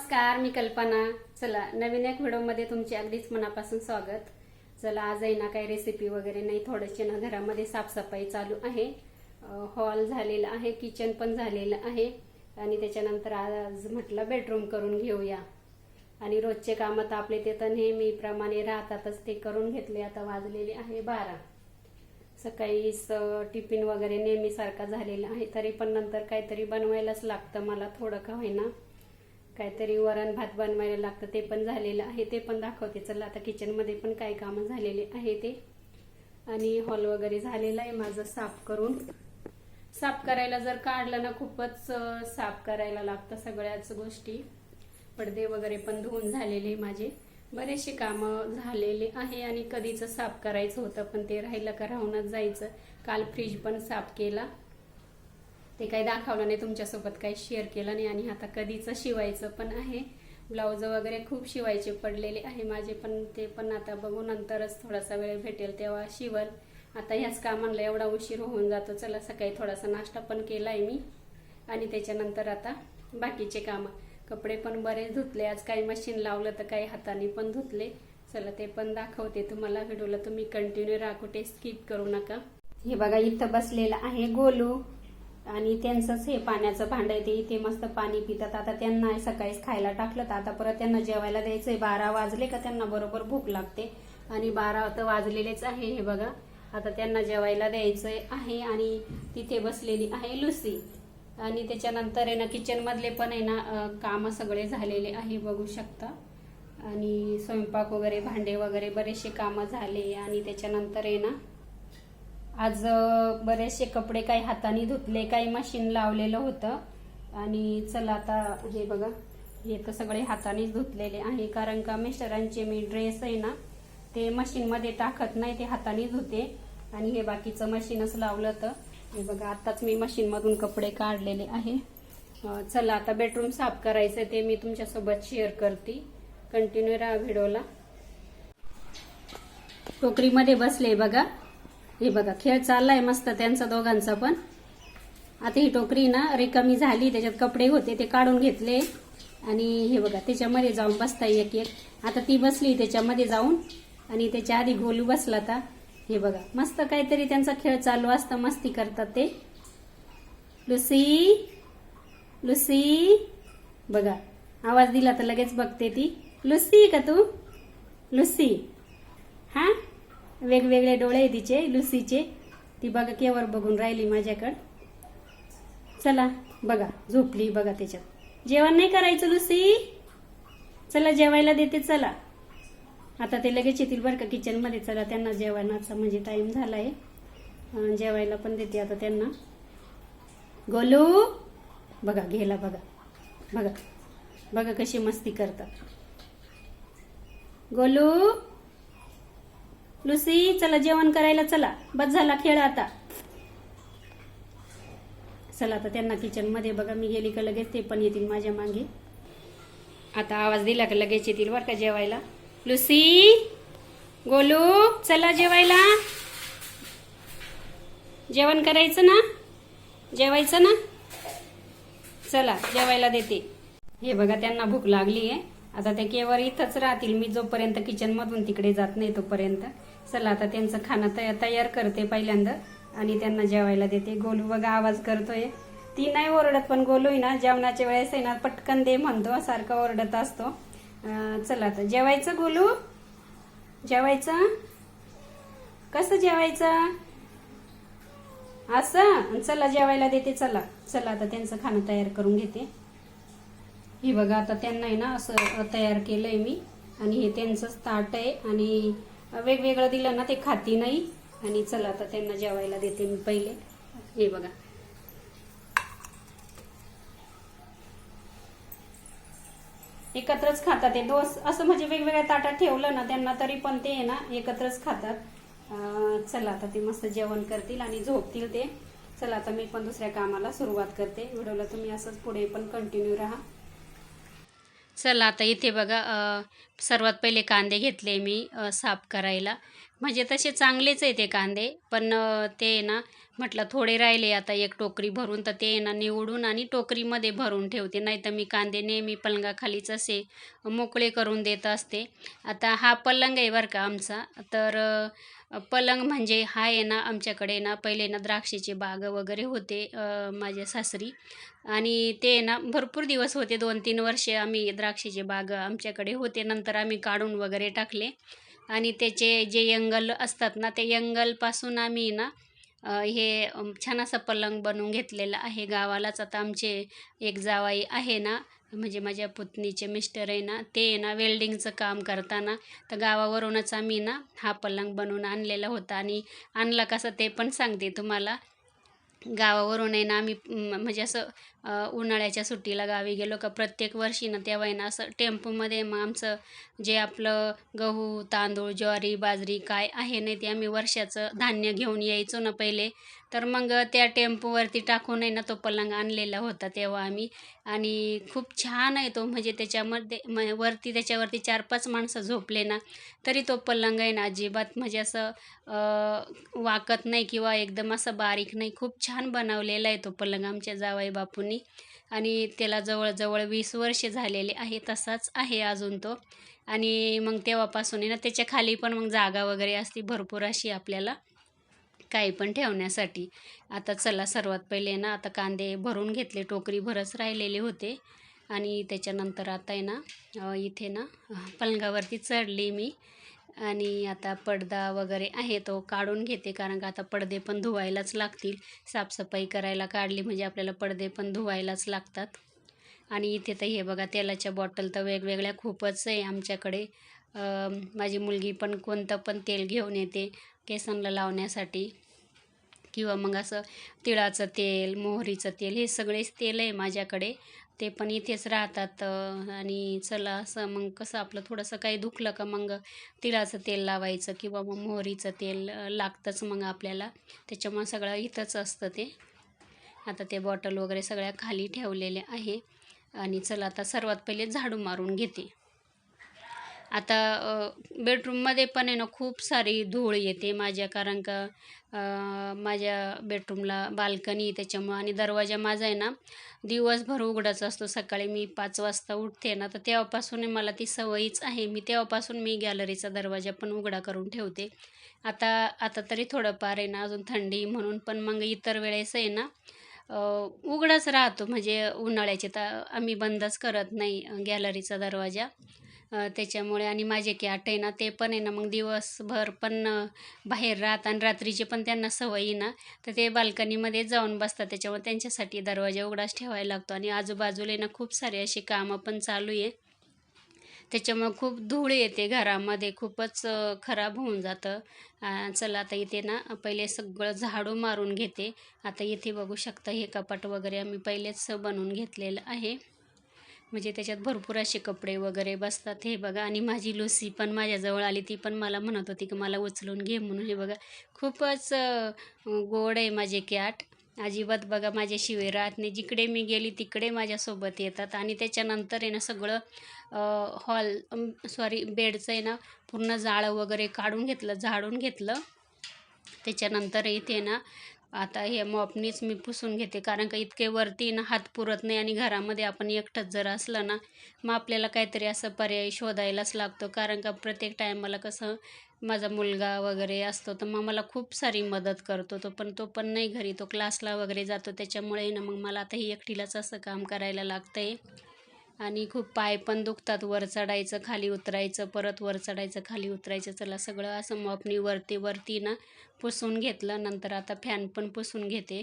नमस्कार, मी कल्पना. चला, नवीन एक व्हिडिओमध्ये तुमचे अगदीच मनापासून स्वागत. चला, आज आहे ना काही रेसिपी वगैरे नाही, थोडेसे ना घरामध्ये साफसफाई चालू आहे. हॉल झालेला आहे, किचन पण झालेलं आहे आणि त्याच्यानंतर आज म्हटलं बेडरूम करून घेऊया. आणि रोजचे कामं तर आपले ते तर नेहमीप्रमाणे राहतातच, ते करून घेतले. आता वाजलेले आहे 12. सकाळी टिफिन वगैरे नेहमीसारखा झालेला आहे, तरी पण नंतर काहीतरी बनवायलाच लागतं मला, थोडं का होईना काहीतरी वरण भात बनवायला लागतं. ते पण झालेलं आहे, ते पण दाखवते. चला, आता किचनमध्ये पण काही कामं झालेले आहे ते. आणि हॉल वगैरे झालेला आहे माझं साफ करून. साफ करायला जर काढलं ना, खूपच साफ करायला लागतं सगळ्याच गोष्टी. पडदे वगैरे पण धुवून झालेले माझे, बरेचसे कामं झालेले आहे. आणि कधीच साफ करायचं होतं पण ते राहिलं का राहूनच जायचं. काल फ्रीज पण साफ केला, ते काही दाखवलं नाही तुमच्यासोबत, काही शेअर केलं नाही. आणि आता कधीच शिवायचं पण आहे. ब्लाऊज वगैरे खूप शिवायचे पडलेले आहे माझे, पण ते पण आता बघू, नंतरच थोडासा वेळ भेटेल तेव्हा शिवल. आता ह्याच कामांना एवढा उशीर होऊन जातो. चला, सकाळी थोडासा नाश्ता पण केलाय मी आणि त्याच्यानंतर आता बाकीचे कामं. कपडे पण बरेच धुतले आज, काही मशीन लावलं तर काही हाताने पण धुतले. चला, ते पण दाखवते तुम्हाला. व्हिडिओला तुम्ही कंटिन्यू राहा, कुठे स्किप करू नका. हे बघा, इथं बसलेला आहे गोलू आणि त्यांचंच हे पाण्याचं भांड आहे, ते इथे मस्त पाणी पितात. आता त्यांना सकाळीच खायला टाकलं, तर आता परत त्यांना जेवायला द्यायचंय. 12 वाजले का त्यांना बरोबर भूक लागते आणि 12 तर वाजलेलेच आहे. हे बघा, आता त्यांना जेवायला द्यायचंय आहे. आणि तिथे बसलेली आहे लुसी. आणि त्याच्यानंतर आहे ना, किचन मधले पण आहे ना काम सगळे झालेले आहे, बघू शकता. आणि स्वयंपाक वगैरे, भांडे वगैरे बरेचसे कामं झाले. आणि त्याच्यानंतर आहे ना, आज बरेचसे कपडे काही हाताने धुतले, काही मशीन लावलेलं होतं. आणि चला, आता हे बघा, हे तर सगळे हातानेच धुतलेले आहे, कारण का मिस्टरांचे मी ड्रेस आहे ना ते मशीन मध्ये टाकत नाही, ते हाताने धुते. आणि हे बाकीचं मशीनच लावलं. तर हे बघा, आताच मी मशीन मधून कपडे काढलेले आहे. चला, आता बेडरूम साफ करायचं, ते मी तुमच्यासोबत शेअर करते. कंटिन्यू राहा व्हिडिओला. टोकरीमध्ये बसले बघा, हे बघा, खेळ चाललाय मस्त त्यांचा दोघांचा पण. आता ही टोकरी ना रिकामी झाली, त्याच्यात कपडे होते ते काढून घेतले. आणि हे बघा, त्याच्यामध्ये जाऊन बसताय एक एक. आता ती बसली त्याच्यामध्ये जाऊन, आणि त्याच्या आधी गोलू बसला. आता हे बघा, मस्त काहीतरी त्यांचा खेळ चालू असतं, मस्ती करतात ते. लुसी, लुसी, बघा, आवाज दिला तर लगेच बघते ती. लुसी का तू? लुसी, हा, वेगवेगळे डोळे आहे तिचे, लुसीचे. ती बघा केवर बघून राहिली माझ्याकडे. चला बघा, झोपली बघा त्याच्यात. जेवण नाही करायचं लुसी? चला, जेवायला देते. चला, आता ते लगेच येतील बरं का किचन मध्ये. चला, त्यांना जेवणाचा म्हणजे टाइम झालाय, जेवायला पण देते आता त्यांना. गोलू बघा, गेला बघा, बघा बघा कशी मस्ती करतात. गोलू, लुसी, चला जेवण करायला. चला, बस झाला खेळ आता. चला, आता त्यांना किचन मध्ये बघा, मी गेली का लगेच ते पण येतील माझ्या मागे. आता आवाज दिला का लगेच येतील बरं का जेवायला. लुसी, गोलू, चला जेवायला. जेवण करायचं ना, जेवायचं ना. चला, जेवायला देते. हे बघा, त्यांना भूक लागली आहे. आता ते केवर इथंच राहतील, मी जोपर्यंत किचन मधून तिकडे जात नाही तोपर्यंत. चला, आता त्यांचं खाणं तयार करते पहिल्यांदा आणि त्यांना जेवायला देते. गोलू बघा आवाज करतोय. ती नाही ओरडत, पण गोलू आहे ना जेवणाच्या वेळेस आहे ना पटकन दे म्हणतो, सारखा ओरडत असतो. चला, आता जेवायचं गोलू, जेवायचं. कसं जेवायचं? असं. चला, जेवायला देते. चला चला, आता त्यांचं खाणं तयार करून घेते. हे बघा, आता त्यांना आहे ना असं तयार केलंय मी. आणि हे त्यांचंच ताट आहे, आणि वेगवेगळं दिलं ना ते खाती नाही. आणि चला, आता त्यांना जेवायला देते मी पहिले. हे बघा, एकत्रच खातात ते दोस. असं म्हणजे वेगवेगळ्या ताटात ठेवलं ना त्यांना, तरी पण ते आहे ना एकत्रच खातात. चला, आता ते मस्त जेवण करतील आणि झोपतील ते. चला, आता मी पण दुसऱ्या कामाला सुरुवात करते. व्हिडिओला तुम्ही असंच पुढे पण कंटिन्यू राहा. चला, आता इथे बघा, सर्वात पहिले कांदे घेतले मी साफ करायला. म्हणजे तसे चांगलेच आहे ते कांदे, पण ते ना म्हटलं थोडे राहिले आता एक टोकरी भरून, तर ते ना निवडून आणि टोकरीमध्ये भरून ठेवते. नाही तर मी कांदे नेहमी पलंगाखालीच असे मोकळे करून देत असते. आता हा पलंग आहे बरं का आमचा. तर पलंग म्हणजे हा आहे ना आमच्याकडे ना पहिले ना द्राक्षाचे बाग वगैरे होते माझ्या सासरी. आणि ते ना भरपूर दिवस होते, 2-3 वर्षे आम्ही द्राक्षाचे बाग आमच्याकडे होते. नंतर आम्ही काढून वगैरे टाकले. आणि त्याचे जे यंगल असतात ना, ते यंगलपासून आम्ही ना हे छान असा पलंग बनवून घेतलेला आहे गावालाच. आता आमचे एक जावई आहे ना, म्हणजे माझ्या पुतणीचे मिस्टर आहे ना, ते आहे ना वेल्डिंगचं काम करताना, तर गावावरूनच आम्ही ना हा पलंग बनवून आणलेला होता. आणि आणला कसा ते पण सांगते तुम्हाला. गावावरून आहे ना आम्ही म्हणजे असं उन्हाळ्याच्या सुट्टीला गावी गेलो का प्रत्येक वर्षी ना तेव्हा आहे ना असं टेम्पोमध्ये मग आमचं जे आपलं गहू, तांदूळ, ज्वारी, बाजरी काय आहे ना ते आम्ही वर्षाचं धान्य घेऊन यायचो ना पहिले. तर मग त्या टेम्पोवरती टाकून आहे ना तो पलंग आणलेला होता तेव्हा आम्ही. आणि खूप छान आहे तो, म्हणजे त्याच्यामध्ये वरती त्याच्यावरती 4-5 माणसं झोपले ना तरी तो पलंग आहे ना अजिबात म्हणजे असं वाकत नाही किंवा एकदम असं बारीक नाही. खूप छान बनवलेला आहे तो पलंग आमच्या जावई बापूंनी. आणि त्याला जवळजवळ 20 वर्षे झालेले आहे, तसाच आहे अजून तो. आणि मग तेव्हापासून आहे ना त्याच्या खाली पण मग जागा वगैरे असते भरपूर अशी आपल्याला काही पण ठेवण्यासाठी. आता चला सर्वात पहिले ना आता कांदे भरून घेतले, टोकरी भरच राहिलेले होते. आणि त्याच्यानंतर आता आहे ना इथे ना पलंगावरती चढली मी. आणि आता पडदा वगैरे आहे तो काढून घेते, कारण का आता पडदे पण धुवायलाच लागतील. साफसफाई करायला काढली म्हणजे आपल्याला पडदे पण धुवायलाच लागतात. आणि इथे तर हे बघा तेलाच्या बॉटल तर वेगवेगळ्या खूपच आहे आमच्याकडे. माझी मुलगी पण कोणतं पण तेल घेऊन येते केसांना लावण्यासाठी. किंवा मग असं तिळाचं तेल, मोहरीचं तेल, हे सगळेच तेल आहे माझ्याकडे. ते पण इथेच राहतात. आणि चला असं मग कसं आपलं थोडंसं काही दुखलं का मग तिळाचं तेल लावायचं किंवा मग मोहरीचं तेल लागतंच मग आपल्याला. त्याच्यामुळे सगळं इथंच असतं ते. आता ते बॉटल वगैरे सगळ्या खाली ठेवलेल्या आहे. आणि चला आता सर्वात पहिले झाडू मारून घेते. आता बेडरूममध्ये पण आहे ना खूप सारी धूळ येते माझ्या, कारण का माझ्या बेडरूमला बाल्कनी त्याच्यामुळं. आणि दरवाजा माझा आहे ना दिवसभर उघडाच असतो. सकाळी मी 5 वाजता उठते ना तर तेव्हापासून मला ती सवयीच आहे. तेव्हापासून मी गॅलरीचा दरवाजा पण उघडा करून ठेवते. आता आता तरी थोडंफार आहे ना अजून थंडी म्हणून, पण मग इतर वेळेस आहे ना उघडाच राहतो. म्हणजे उन्हाळ्याचे तर आम्ही बंदच करत नाही गॅलरीचा दरवाजा. त्याच्यामुळे. आणि माझे कॅट आहे ना ते पण आहे ना मग दिवसभर पण बाहेर राहतात आणि रात्रीचे पण त्यांना सवयी ना, तर ते बाल्कनीमध्ये जाऊन बसतात. त्याच्यामुळे त्यांच्यासाठी दरवाजा उघडाच ठेवायला लागतो. आणि आजूबाजूला आहे ना खूप सारे अशी कामं पण चालू आहे, त्याच्यामुळं खूप धूळ येते घरामध्ये, खूपच खराब होऊन जातं. चला आता इथे ना पहिले सगळं झाडू मारून घेते. आता इथे बघू शकता हे कपाट वगैरे आम्ही पहिलेच बनवून घेतलेलं आहे, म्हणजे त्याच्यात भरपूर असे कपडे वगैरे बसतात. हे बघा. आणि माझी लुसी पण माझ्याजवळ आली, ती पण मला म्हणत होती की मला उचलून घे म्हणून. हे बघा खूपच गोड आहे माझे कॅट. अजिबात बघा माझ्याशिवाय राहत नाही, जिकडे मी गेली तिकडे माझ्यासोबत येतात. आणि त्याच्यानंतर आहे ना सगळं सॉरी बेडचं आहे ना पूर्ण जाळं वगैरे काढून घेतलं, झाडून घेतलं. त्याच्यानंतर इथे ना आता हे मॉपनीच मी पुसून घेते, कारण का इतके वरती ना हात पुरत नाही. आणि घरामध्ये आपण एकटंच जर असलं ना मग आपल्याला काहीतरी असं पर्याय शोधायलाच लागतो, कारण का प्रत्येक टायमाला कसं माझा मुलगा वगैरे असतो तर मग मला खूप सारी मदत करतो. तो पण नाही घरी, तो क्लासला वगैरे जातो. त्याच्यामुळे ना मग मला आता ही एकटीलाच असं काम करायला लागतं आहे. आणि खूप पाय पण दुखतात, वर चढायचं खाली उतरायचं, परत वर चढायचं खाली उतरायचं. चला सगळं असं मॉपनी वरती ना पुसून घेतलं. नंतर आता फॅन पण पुसून घेते.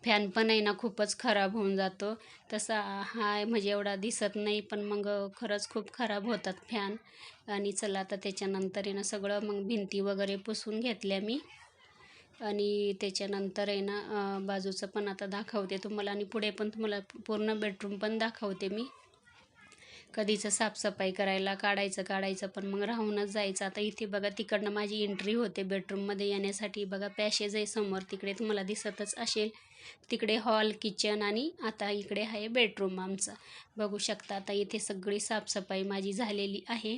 फॅन पण आहे ना खूपच खराब होऊन जातो. तसा हा म्हणजे एवढा दिसत नाही, पण मग खरंच खूप खराब होतात फॅन. आणि चला आता त्याच्यानंतर आहे ना सगळं मग भिंती वगैरे पुसून घेतल्या मी. आणि त्याच्यानंतर आहे ना बाजूचं पण आता दाखवते तुम्हाला, आणि पुढे पण तुम्हाला पूर्ण बेडरूम पण दाखवते मी. कधीचं साफसफाई करायला काढायचं पण मग राहूनच जायचं. आता इथे बघा तिकडनं माझी एंट्री होते बेडरूममध्ये येण्यासाठी. बघा पॅसेज आहे समोर, तिकडे तुम्हाला दिसतच असेल. तिकडे हॉल, किचन आणि आता इकडे आहे बेडरूम आमचा. बघू शकता आता इथे सगळी साफसफाई माझी झालेली आहे.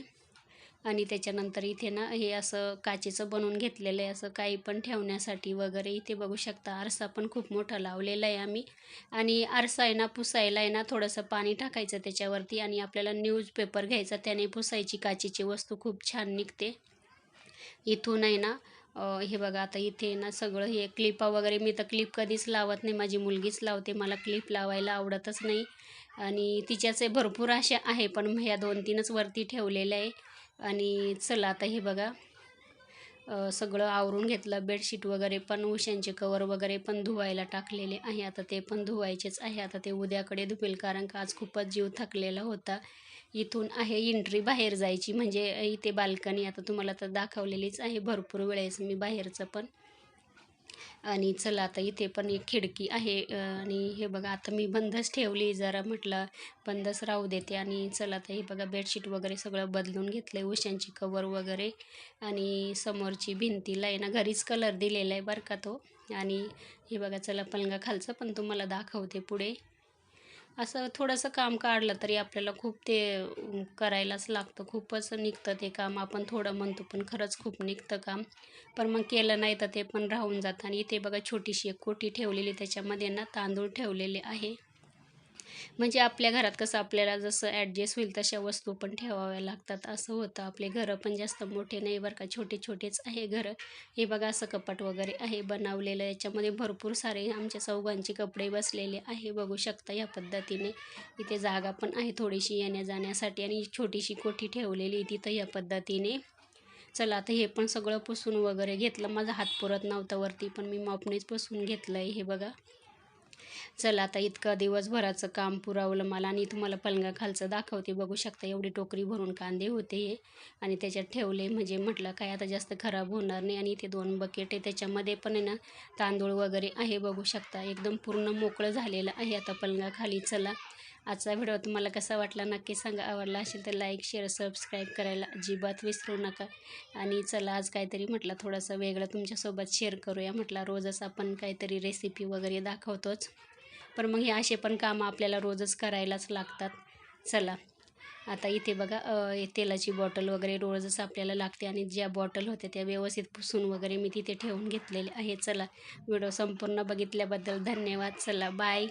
आणि त्याच्यानंतर इथे ना हे असं काचेचं बनवून घेतलेलं आहे, असं काही पण ठेवण्यासाठी वगैरे. इथे बघू शकता आरसा पण खूप मोठा लावलेला आहे आम्ही. आणि आरसा आहे ना पुसायला आहे ना थोडंसं पाणी टाकायचं त्याच्यावरती आणि आपल्याला न्यूजपेपर घ्यायचा, त्याने पुसायची काचेची वस्तू खूप छान निघते. इथून आहे ना हे बघा आता इथे ना सगळं हे क्लिपा वगैरे, मी तर क्लिप कधीच लावत नाही, माझी मुलगीच लावते, मला क्लिप लावायला आवडतच नाही. आणि तिच्याचे भरपूर अशा आहे पण ह्या 2-3च वरती ठेवलेल्या आहे. आणि चला आता हे बघा सगळं आवरून घेतलं. बेडशीट वगैरे पण, उशांचे कवर वगैरे पण धुवायला टाकलेले आहे. आता ते पण धुवायचेच आहे. आता ते उद्याकडे धुवेल, कारण का आज खूपच जीव थकलेला होता. इथून आहे एंट्री बाहेर जायची, म्हणजे इथे बाल्कनी आता तुम्हाला तर दाखवलेलीच आहे भरपूर वेळेस मी बाहेरचं पण. आणि चला आता इथे पण एक खिडकी आहे आणि हे बघा आता मी बंदच ठेवली, जरा म्हटलं बंदच राहू देते. आणि चला आता हे बघा बेडशीट वगैरे सगळं बदलून घेतलं आहे, उशांची कवर वगैरे. आणि समोरची भिंतीला आहे ना घरीच कलर दिलेला आहे बरं का तो. आणि हे बघा चला पलंगा खालचं पण तुम्हाला दाखवते पुढे. असं थोडंसं काम काढलं तरी आपल्याला खूप ते करायलाच लागतं, खूपच निघतं ते काम. आपण थोडं म्हणतो पण खरंच खूप निघतं काम. पण मग केलं नाही तर ते पण राहून जातं. आणि इथे बघा छोटीशी एक कोठी ठेवलेली, त्याच्यामध्ये ना तांदूळ ठेवलेले आहे. म्हणजे आपल्या घरात कसं आपल्याला जसं ॲडजस्ट होईल तशा वस्तू पण ठेवाव्या लागतात, असं होतं. आपले घरं पण जास्त मोठे नाही बरं का, छोटे छोटेच आहे घरं. हे बघा असं कपाट वगैरे आहे बनवलेलं, याच्यामध्ये भरपूर सारे आमच्या चौघांचे कपडे बसलेले आहे, बघू शकता या पद्धतीने. इथे जागा पण आहे थोडीशी येण्या जाण्यासाठी. आणि छोटीशी कोठी ठेवलेली तिथं या पद्धतीने. चला आता हे पण सगळं पुसून वगैरे घेतलं, माझा हात पुरत नव्हता वरती, पण मी मॉपनेच पुसून घेतलं आहे. हे बघा चला आता इतकं दिवसभराचं काम पुरवलं मला. आणि तुम्हाला पलंगाखालचं दाखवते, बघू शकता एवढी टोकरी भरून कांदे होते हे. आणि त्याच्यात ठेवले, म्हणजे म्हटलं काय आता जास्त खराब होणार नाही. आणि इथे 2 बकेट आहे, त्याच्यामध्ये पण आहे ना तांदूळ वगैरे आहे, बघू शकता एकदम पूर्ण मोकळं झालेलं आहे आता पलंगाखाली. चला आजचा व्हिडिओ तुम्हाला कसा वाटला नक्की सांगा. आवडला असेल तर लाईक शेअर सबस्क्राईब करायला अजिबात विसरू नका. आणि चला आज काहीतरी म्हटलं थोडंसं वेगळं तुमच्यासोबत शेअर करूया, म्हटलं रोजच आपण काहीतरी रेसिपी वगैरे दाखवतोच, पण मग हे असे पण कामं आपल्याला रोजच करायलाच लागतात. चला आता इथे बघा तेलाची बॉटल वगैरे रोजच आपल्याला लागते, आणि ज्या बॉटल होत्या त्या व्यवस्थित पुसून वगैरे मी तिथे ठेवून घेतलेले आहे. चला व्हिडिओ संपूर्ण बघितल्याबद्दल धन्यवाद. चला बाय.